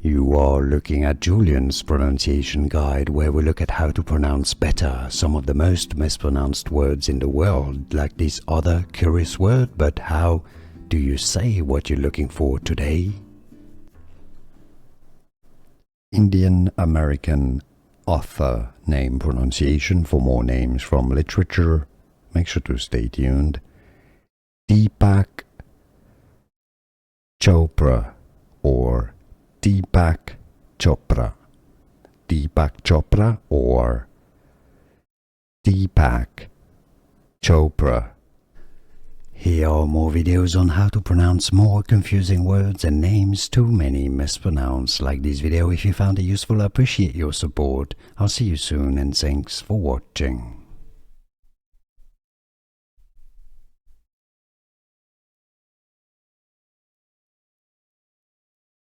You are looking at Julian's pronunciation guide, where we look at how to pronounce better some of the most mispronounced words in the world, like this other curious word. But how do you say what you're looking for today? Indian American author name pronunciation. For more names from literature, make sure to stay tuned. Deepak Chopra or Deepak Chopra. Deepak Chopra or Deepak Chopra. Here are more videos on how to pronounce more confusing words and names too many mispronounced. Like this video if you found it useful. I appreciate your support. I'll see you soon and thanks for watching.